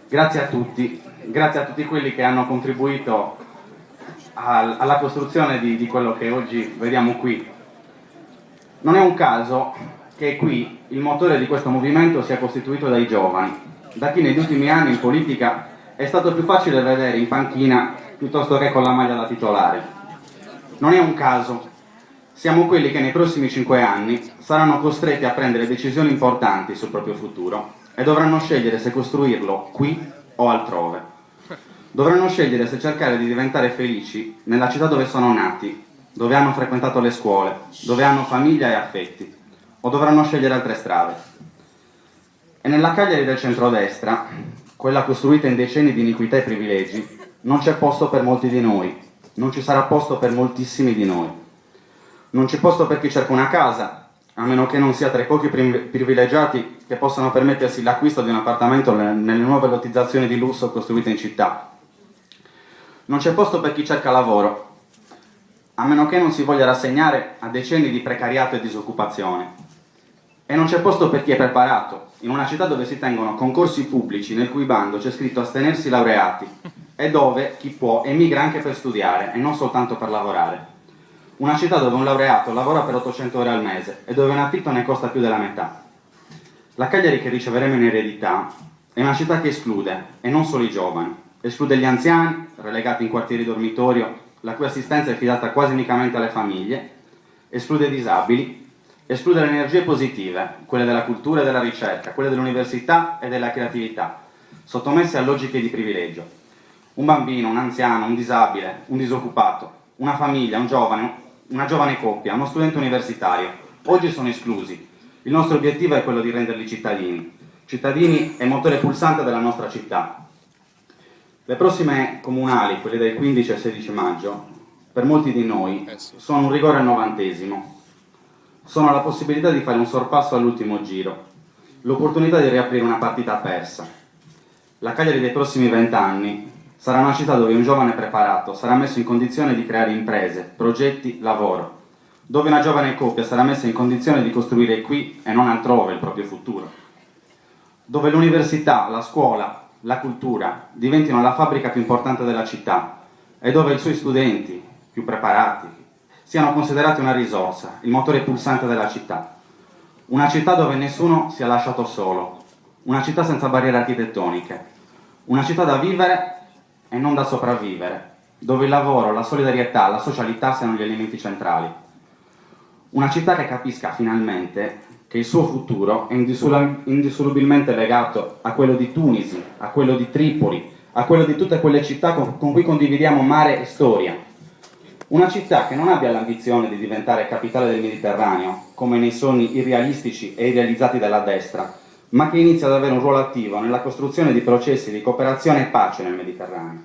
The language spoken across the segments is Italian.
Grazie a tutti quelli che hanno contribuito alla costruzione di quello che oggi vediamo qui. Non è un caso che qui il motore di questo movimento sia costituito dai giovani, da chi negli ultimi anni in politica è stato più facile vedere in panchina piuttosto che con la maglia da titolare. Non è un caso, siamo quelli che nei prossimi 5 anni saranno costretti a prendere decisioni importanti sul proprio futuro e dovranno scegliere se costruirlo qui o altrove. Dovranno scegliere se cercare di diventare felici nella città dove sono nati, dove hanno frequentato le scuole, dove hanno famiglia e affetti, o dovranno scegliere altre strade. E nella Cagliari del centrodestra, quella costruita in decenni di iniquità e privilegi, non c'è posto per molti di noi, non ci sarà posto per moltissimi di noi. Non c'è posto per chi cerca una casa, a meno che non sia tra i pochi privilegiati che possano permettersi l'acquisto di un appartamento nelle nuove lottizzazioni di lusso costruite in città. Non c'è posto per chi cerca lavoro, a meno che non si voglia rassegnare a decenni di precariato e disoccupazione. E non c'è posto per chi è preparato, in una città dove si tengono concorsi pubblici nel cui bando c'è scritto astenersi laureati, e dove chi può emigra anche per studiare e non soltanto per lavorare. Una città dove un laureato lavora per 800 ore al mese e dove un affitto ne costa più della metà. La Cagliari che riceveremo in eredità è una città che esclude, e non solo i giovani, esclude gli anziani, relegati in quartieri dormitorio, la cui assistenza è affidata quasi unicamente alle famiglie, esclude i disabili, esclude le energie positive, quelle della cultura e della ricerca, quelle dell'università e della creatività, sottomesse a logiche di privilegio. Un bambino, un anziano, un disabile, un disoccupato, una famiglia, un giovane, una giovane coppia, uno studente universitario, oggi sono esclusi. Il nostro obiettivo è quello di renderli cittadini e motore pulsante della nostra città. Le prossime comunali, quelle del 15 e 16 maggio, per molti di noi sono un rigore al 90°. Sono la possibilità di fare un sorpasso all'ultimo giro, l'opportunità di riaprire una partita persa. La Cagliari dei prossimi 20 anni sarà una città dove un giovane preparato sarà messo in condizione di creare imprese, progetti, lavoro, dove una giovane coppia sarà messa in condizione di costruire qui e non altrove il proprio futuro, dove l'università, la scuola, la cultura diventino la fabbrica più importante della città e dove i suoi studenti più preparati siano considerati una risorsa, il motore pulsante della città. Una città dove nessuno sia lasciato solo, una città senza barriere architettoniche, una città da vivere e non da sopravvivere, dove il lavoro, la solidarietà, la socialità siano gli elementi centrali. Una città che capisca finalmente che il suo futuro è indissolubilmente legato a quello di Tunisi, a quello di Tripoli, a quello di tutte quelle città con cui condividiamo mare e storia. Una città che non abbia l'ambizione di diventare capitale del Mediterraneo, come nei sogni irrealistici e irrealizzati della destra, ma che inizia ad avere un ruolo attivo nella costruzione di processi di cooperazione e pace nel Mediterraneo.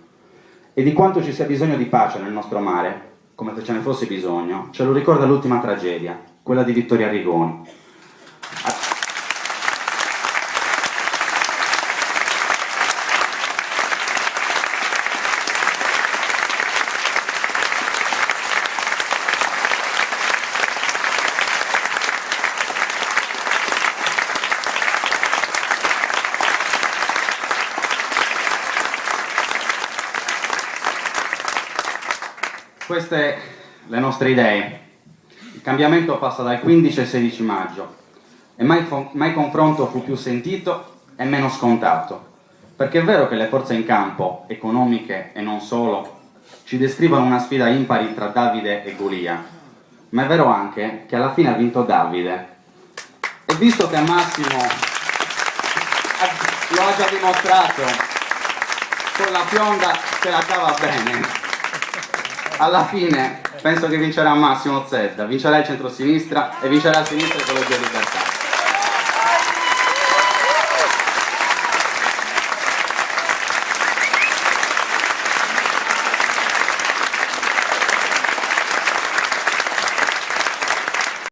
E di quanto ci sia bisogno di pace nel nostro mare, come se ce ne fosse bisogno, ce lo ricorda l'ultima tragedia, quella di Vittorio Arrigoni. Queste le nostre idee. Il cambiamento passa dal 15 al 16 maggio e mai confronto fu più sentito e meno scontato, perché è vero che le forze in campo, economiche e non solo, ci descrivono una sfida impari tra Davide e Golia, ma è vero anche che alla fine ha vinto Davide. E visto che Massimo lo ha già dimostrato, con la fionda se la cava bene, alla fine penso che vincerà Massimo Zedda, vincerà il centro-sinistra e vincerà a sinistra Ecologia e Libertà.